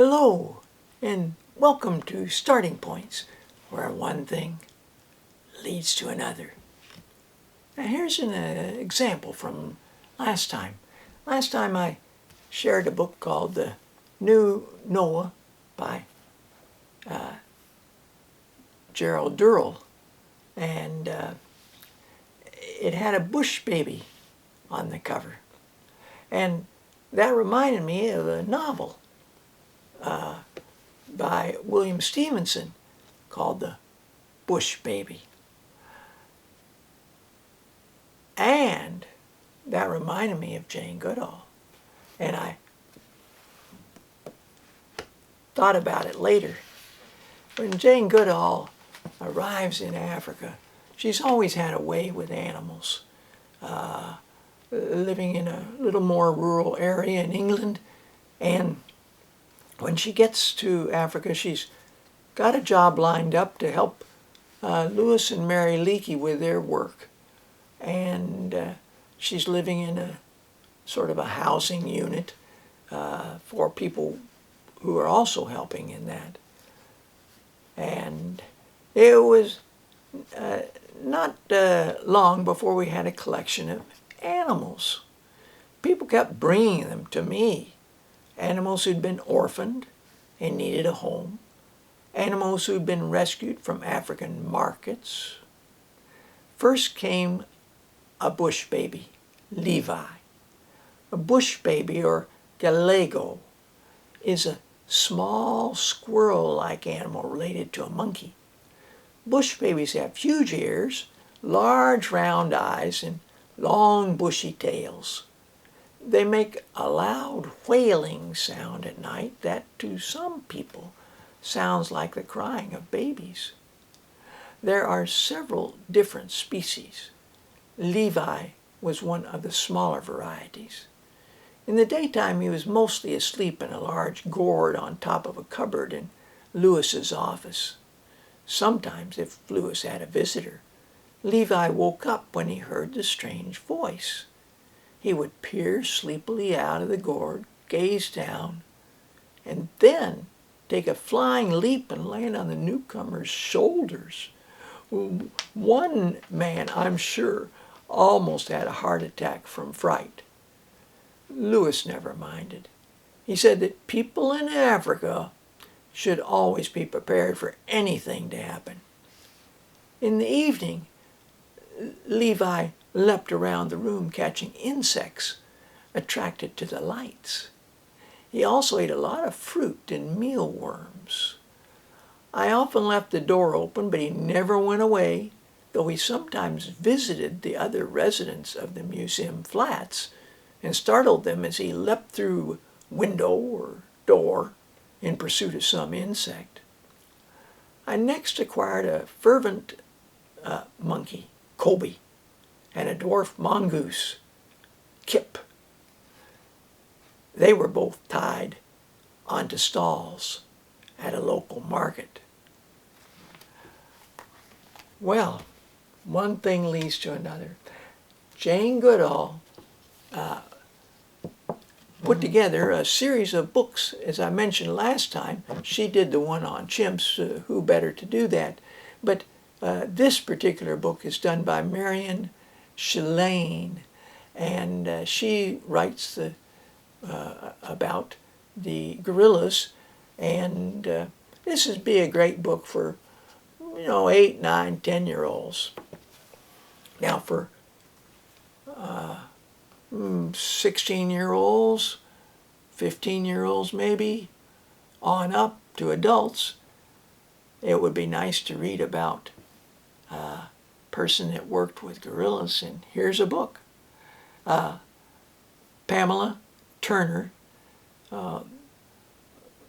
Hello, and welcome to Starting Points, where one thing leads to another. Now here's an example from last time. Last time I shared a book called The New Noah by Gerald Durrell, and it had a bush baby on the cover. And that reminded me of a novel by William Stevenson called The Bushbaby. And that reminded me of Jane Goodall. And I thought about it later. When Jane Goodall arrives in Africa, she's always had a way with animals. Living in a little more rural area in England, and when she gets to Africa, she's got a job lined up to help Lewis and Mary Leakey with their work. And she's living in a sort of a housing unit for people who are also helping in that. And it was not long before we had a collection of animals. People kept bringing them to me. Animals who'd been orphaned and needed a home. Animals who'd been rescued from African markets. First came a bush baby, Levi. A bush baby, or Gallego, is a small squirrel-like animal related to a monkey. Bush babies have huge ears, large round eyes, and long bushy tails. They make a loud wailing sound at night that to some people sounds like the crying of babies. There are several different species. Levi was one of the smaller varieties. In the daytime he was mostly asleep in a large gourd on top of a cupboard in Lewis's office. Sometimes, if Lewis had a visitor, Levi woke up when he heard the strange voice. He would peer sleepily out of the gourd, gaze down, and then take a flying leap and land on the newcomer's shoulders. One man, I'm sure, almost had a heart attack from fright. Lewis never minded. He said that people in Africa should always be prepared for anything to happen. In the evening, Levi leapt around the room catching insects attracted to the lights. He also ate a lot of fruit and mealworms. I often left the door open, but he never went away, though he sometimes visited the other residents of the museum flats and startled them as he leapt through window or door in pursuit of some insect. I next acquired a fervent monkey, Kobe, and a dwarf mongoose, Kip. They were both tied onto stalls at a local market. Well, one thing leads to another. Jane Goodall put together a series of books. As I mentioned last time, she did the one on chimps. Who better to do that? But this particular book is done by Marion Layne, and she writes about the gorillas, and this would be a great book for 8, 9, 10-year-olds. Now for 16-year-olds, 15-year-olds maybe, on up to adults, it would be nice to read about a person that worked with gorillas. And here's a book. Pamela Turner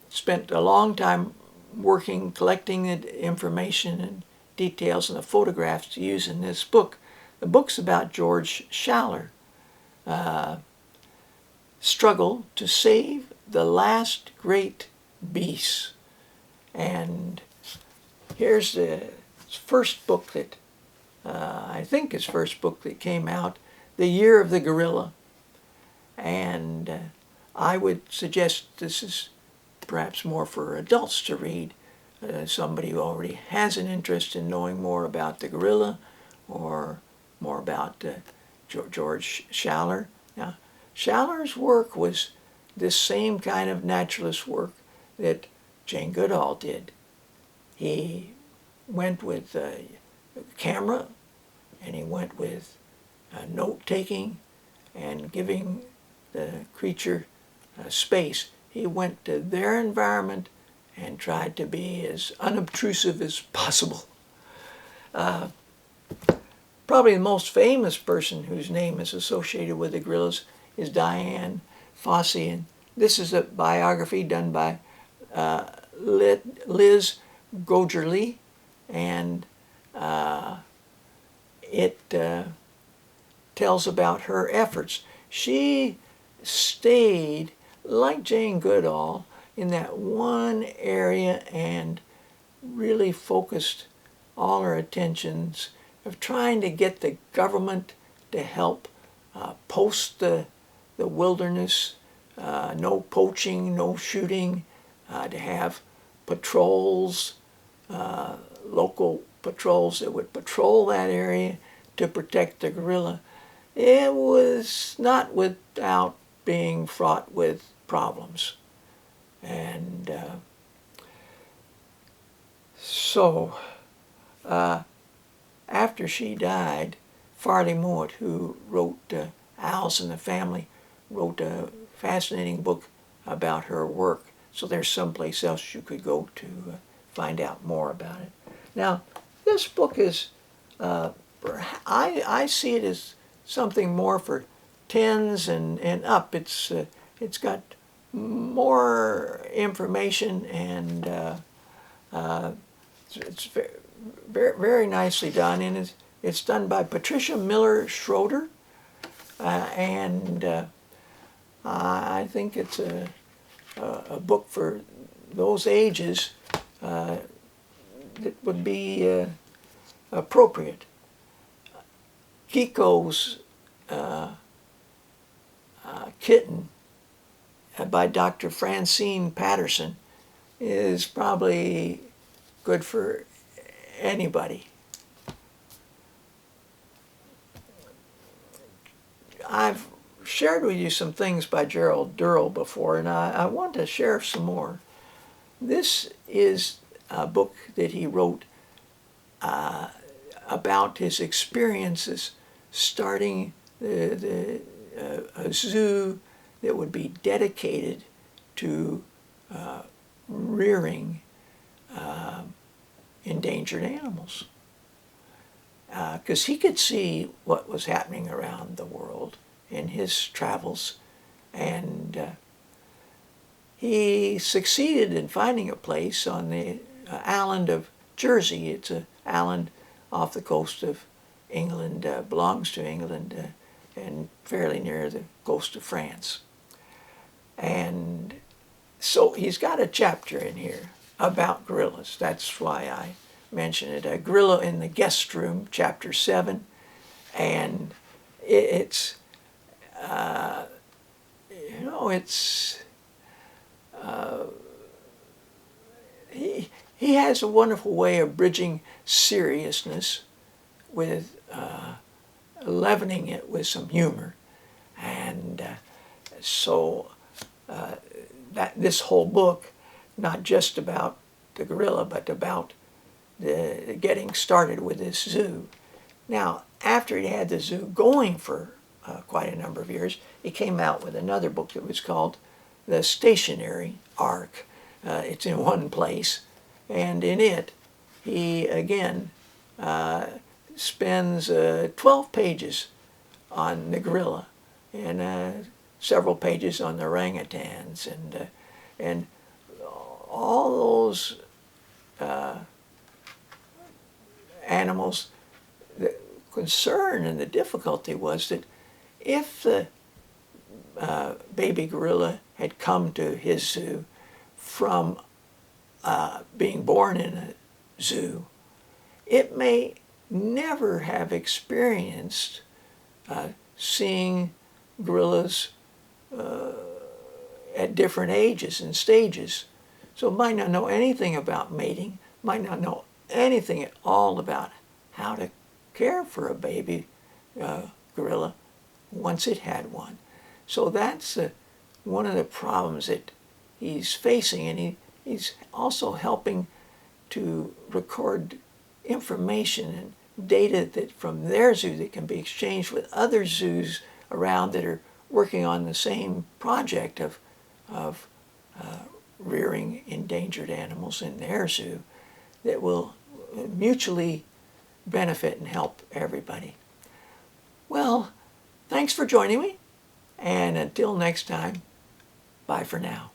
spent a long time working, collecting the information and details and the photographs to use in this book. The book's about George Schaller, struggle to save the last great beasts. And here's the first book that, I think his first book that came out, The Year of the Gorilla. And I would suggest this is perhaps more for adults to read. Somebody who already has an interest in knowing more about the gorilla or more about George Schaller. Now, Schaller's work was this same kind of naturalist work that Jane Goodall did. He went with a camera, and he went with note-taking and giving the creature space. He went to their environment and tried to be as unobtrusive as possible. Probably the most famous person whose name is associated with the gorillas is Dian Fossey, and this is a biography done by Liz Gogerly, and it tells about her efforts. She stayed, like Jane Goodall, in that one area and really focused all her attentions of trying to get the government to help post the wilderness, no poaching, no shooting, to have patrols, local patrols that would patrol that area to protect the gorilla. It was not without being fraught with problems. And so after she died, Farley Mowat, who wrote Owls in the Family, wrote a fascinating book about her work. So there's someplace else you could go to find out more about it. Now, this book is, I see it as something more for 10s and up. It's got more information, and it's very, very nicely done, and it's done by Patricia Miller Schroeder, and I think it's a book for those ages that would be appropriate. Kiko's Kitten by Dr. Francine Patterson is probably good for anybody. I've shared with you some things by Gerald Durrell before, and I want to share some more. This is a book that he wrote about his experiences starting a zoo that would be dedicated to rearing endangered animals. Because he could see what was happening around the world in his travels, and he succeeded in finding a place on the island of Jersey. It's an island off the coast of England, belongs to England, and fairly near the coast of France. And so he's got a chapter in here about gorillas. That's why I mention it. A Gorilla in the Guest Room, chapter 7. And it's, he has a wonderful way of bridging seriousness with leavening it with some humor. And so that this whole book, not just about the gorilla, but about the getting started with this zoo. Now, after he had the zoo going for quite a number of years, he came out with another book that was called The Stationary Ark. It's in one place, and in it, he again spends 12 pages on the gorilla and several pages on the orangutans, and all those animals. The concern and the difficulty was that if the baby gorilla had come to his zoo from being born in a zoo, it may never have experienced seeing gorillas at different ages and stages So might not know anything about mating, might not know anything at all about how to care for a baby gorilla once it had one. So that's one of the problems that he's facing, and he's also helping to record information and data that from their zoo that can be exchanged with other zoos around that are working on the same project of rearing endangered animals in their zoo that will mutually benefit and help everybody. Well, thanks for joining me, and until next time, bye for now.